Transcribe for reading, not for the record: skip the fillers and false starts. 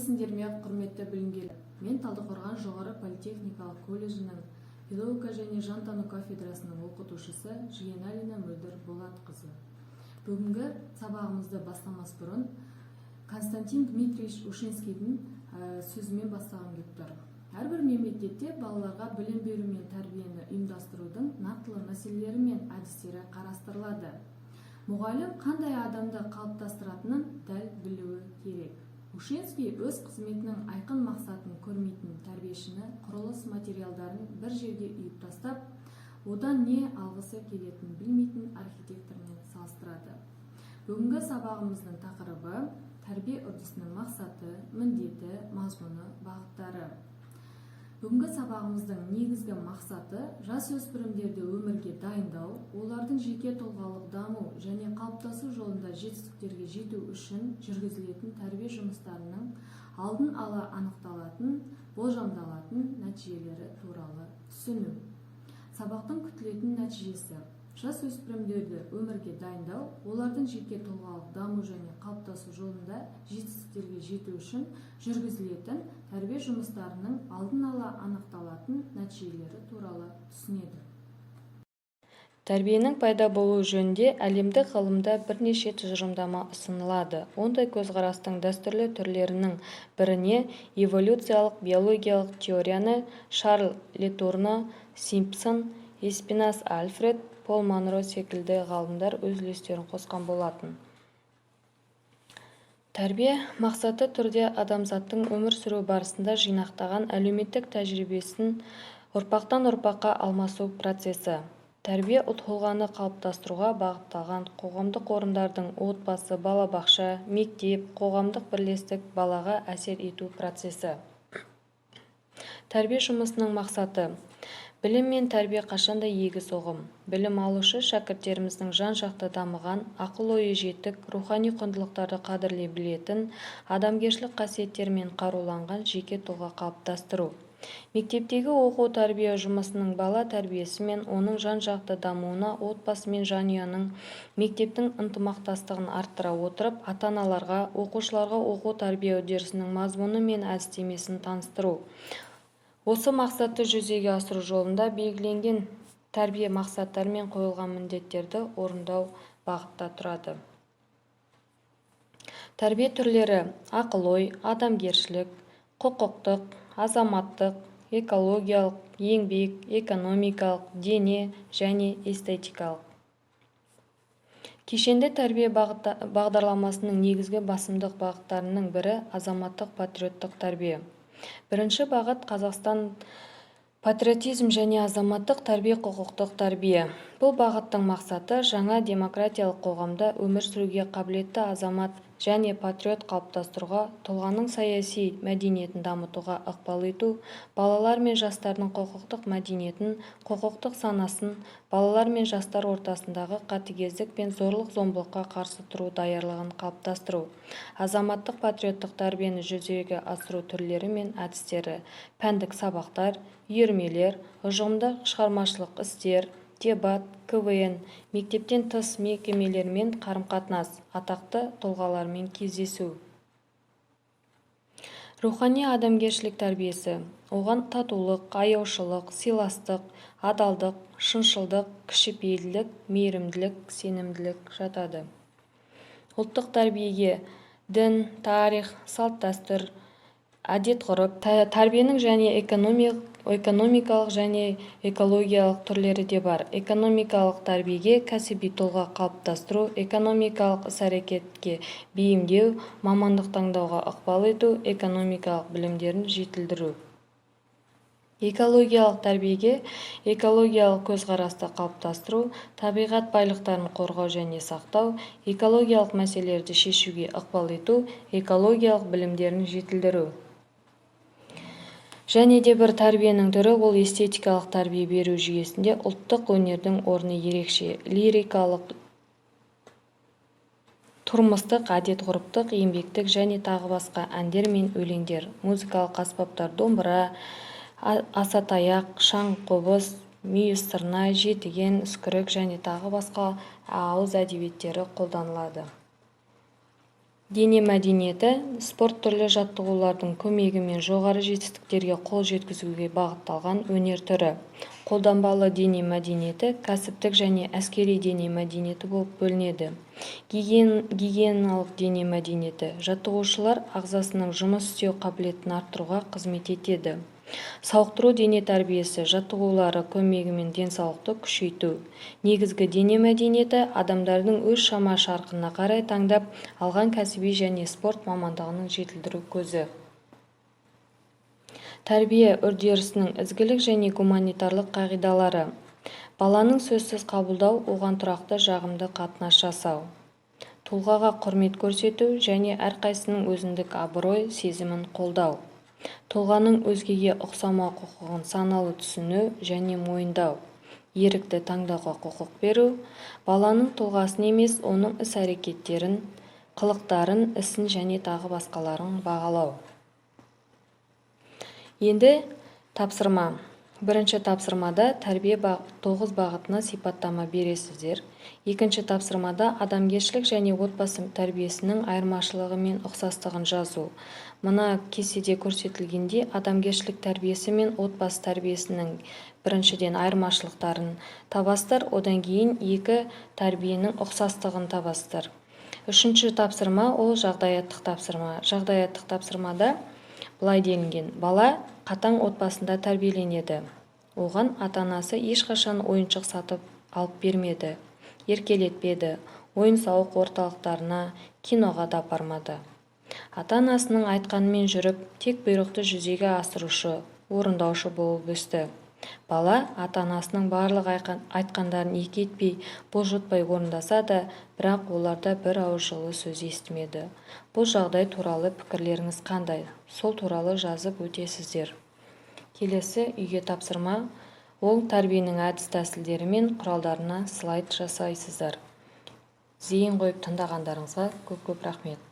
Сәлеметсіңдер ме, құрметті білімгерлер. Мен Талдықорған жоғары политехникалық колледжінің филология және жантану кафедрасының оқытушысы Жиеналина Мөлдір Болатқызы. Бүгінгі сабағымызды бастамас бұрын Константин Дмитриевич Ушинскийдің сөзімен бастағым келіп тұр. Әрбір мемлекетте балаларға білім беру мен тәрбиені ұйымдастырудың нақтылы мәселелері мен әдістері қарастырылады. Мұғалім қандай адамды қалыптастыратынын дәл білуі керек. Ушинский өз қызметінің айқын мақсатын көрмейтін тәрбиешіні құрылыс материалдарын бір жерге үйіп тастап, одан не алғысы келетінін білмейтін архитектормен салыстырады. Бүгінгі сабағымыздың тақырыбы тәрбие үрдісінің мақсаты, міндеті, мазмұны, бағыттары. Бүгінгі сабағымыздың негізгі мақсаты жасөспірімдерді өмірге дайындау, олардың жеке тұлғалық даму және қалыптасу жолында жетістіктерге жету үшін жүргізілетін тәрбие жұмыстарының алдын ала анықталатын, болжамдалатын нәтижелері туралы түсіну. Сабақтың күтілетін нәтижесі: жасөспірімдерді өмірге дайындау, олардың жеке тұлғалық даму және қалыптасу жолында жетістіктерге жету үшін жүргізілетін тәрбие жұмыстарының алдын ала анықталатын нәтижелері туралы түсінеді. Тәрбиенің пайда болуы жөнінде әлемдік ғылымда бірнеше тұжырымдама ұсынылады. Ондай көзқарастың дәстүрлі түрлерінің біріне эволюциялық биологиялық теорияны Шарль Летурно, Симпсон, Эспинас Альфред, Пол Монро секілді ғалымдар өз үлестерін қосқан болатын. Тәрбие мақсаты түрде адамзаттың өмір сүру барысында жинақтаған әлеуметтік тәжірибесін ұрпақтан ұрпаққа алмасу процесі. Тәрбие тұлғаны қалыптастыруға бағытталған қоғамдық орындардың отбасы, балабақша, мектеп, қоғамдық бірлестік балаға әсер ету процесі. Тәрбие жұмысының мақсаты: білім мен тәрбие қашанда егіз ұғым. Білім алушы шәкірттеріміздің жан-жақты дамыған, ақыл-ойы жетік, рухани құндылықтарды қадірлей білетін, адамгершілік қасиеттермен қаруланған жеке тұлға қалыптастыру. Мектептегі оқу-тәрбие жұмысының бала тәрбиесі мен оның жан-жақты дамуына отбасы мен жанұяның мектептің ынтымақтастығын арттыра отырып, ата-аналарға, оқушыларға оқу-тәрбие үдерісінің мазмұны мен әдістемесін таныстыру. Осы мақсатты жүзеге асыру жолында белгіленген тәрбие мақсаттары мен қойылған міндеттерді орындау бағытта тұрады. Тәрбие түрлері: ақыл-ой, адамгершілік, құқықтық, азаматтық, экологиялық, еңбек, экономикалық, дене және эстетикалық. Кешенді тәрбие бағдарламасының негізгі басымдық бағыттарының бірі азаматтық патриоттық тәрбие. Бірінші бағыт Қазақстан патриотизм және азаматтық тәрбие, құқықтық тәрбие. Бұл бағыттың мақсаты жаңа демократиялық қоғамда өмір сүруге қабілетті азамат және патриот қалыптастыруға, тұлғаның саяси мәдениетін дамытуға ықпал ету, балалар мен жастардың құқықтық мәдениетін, құқықтық санасын, балалар мен жастар ортасындағы қатыгездік пен зорлық-зомбылыққа қарсы тұру даярлығын қалыптастыру. Азаматтық патриоттық тәрбиені жүзеге асыру түрлері мен әдістері: пәндік сабақтар, үйірмелер, ұжымдық шығармашылық істер, дебат, КВН, мектептен тыс мекемелермен қарым-қатынас, атақты тұлғалармен кездесу. Рухани адамгершілік тәрбиесі. Оған татулық, аяушылық, сыйластық, адалдық, шыншылдық, кішіпейілдік, мейірімділік, сенімділік жатады. Ұлттық тәрбиеге дін, тарих, салт-дәстүр, әдет-ғұрып, тәрбиенің және экономикалық және экологиялық түрлері де бар. Экономикалық тәрбиеге кәсіби тұлға қалыптастыру, экономикалық іс-әрекетке бейімдеу, мамандық таңдауға ықпал ету, экономикалық білімдерін жетілдіру. Экологиялық тәрбиеге экологиялық көзқарасты қалыптастыру, табиғат байлықтарын қорғау және сақтау, экологиялық мәселелерді шешуге ықпал ету, экологиялық білімдерін жетілдіру. Және де бір тәрбиенің түрі ол эстетикалық тәрбие беру жүйесінде ұлттық өнердің орны ерекше, лирикалық, тұрмыстық, әдет-ғұрыптық, еңбектік және тағы басқа әндер мен өлеңдер, музыкалық аспаптар, домбыра, асатаяқ, шаң қобыз, мүйіз сырнай, жетіген, үскірік және тағы басқа ауыз әдебиеттері қолданылады. Дене мәдениеті спорт түрлі жаттығулардың көмегімен жоғары жетістіктерге қол жеткізуге бағытталған өнер түрі. Қолданбалы дене мәдениеті кәсіптік және әскери дене мәдениеті болып бөлінеді. Гигиеналық дене мәдениеті жаттығушылар ағзасының жұмыс істеу қабілетін арттыруға қызмет етеді. Сауықтыру дене тәрбиесі жаттығулары көмегімен денсаулықты күшейту. Негізгі дене мәдениеті адамдардың өз шама шарқына қарай таңдап алған кәсіби және спорт мамандығының жетілдіру көзі. Тәрбие үрдерісінің ізгілік және гуманитарлық қағидалары. Баланың сөзсіз қабылдау, оған тұрақты жағымды қатынас жасау. Тұлғаға құрмет көрсету және әрқайсының өзіндік абырой сезімін қолдау. Тұлғаның өзгеге ұқсамау құқығын саналы түсіну және мойындау. Ерікті таңдауға құқық беру. Баланың тұлғасын емес, оның іс-әрекеттерін, қылықтарын, ісін және тағы басқаларын бағалау. Енді тапсырма. Бірінші тапсырмада тәрбие 9 бағытына сипаттама бересіздер. Екінші тапсырмада адамгершілік және отбасы тәрбиесінің айырмашылығы мен ұқсастығын жазу. Мына кестеде көрсетілгенде адамгершілік тәрбиесі мен отбасы тәрбиесінің біріншіден айырмашылықтарын табастыр, одан кейін екі тәрбиенің ұқсастығын табастыр. Үшінші тапсырма ол жағдаяттық тапсырма. Жағдаяттық тапсырмада былай делінген: бала қатаң отбасында тәрбиеленеді. Оған ата-анасы ешқашан ойыншық сатып алып бермеді, еркелетпеді, ойын-сауық орталықтарына, киноға да апармады. Ата-анасының айтқанымен жүріп, тек бұйрықты жүзеге асырушы, орындаушы болып өсті. Бала ата-анасының барлық айтқандарын екі етпей, бұлжытпай орындаса да, бірақ оларда бір ауыз жылы сөз естімеді. Бұл жағдай туралы пікірлеріңіз қандай? Сол туралы жазып өтесіздер. Келесі үйге тапсырма. Ол тәрбиенің әдіс-тәсілдері мен құралдарына слайд жасайсыздар. Зейін қойып тыңдағандарыңызға көп-көп рахмет.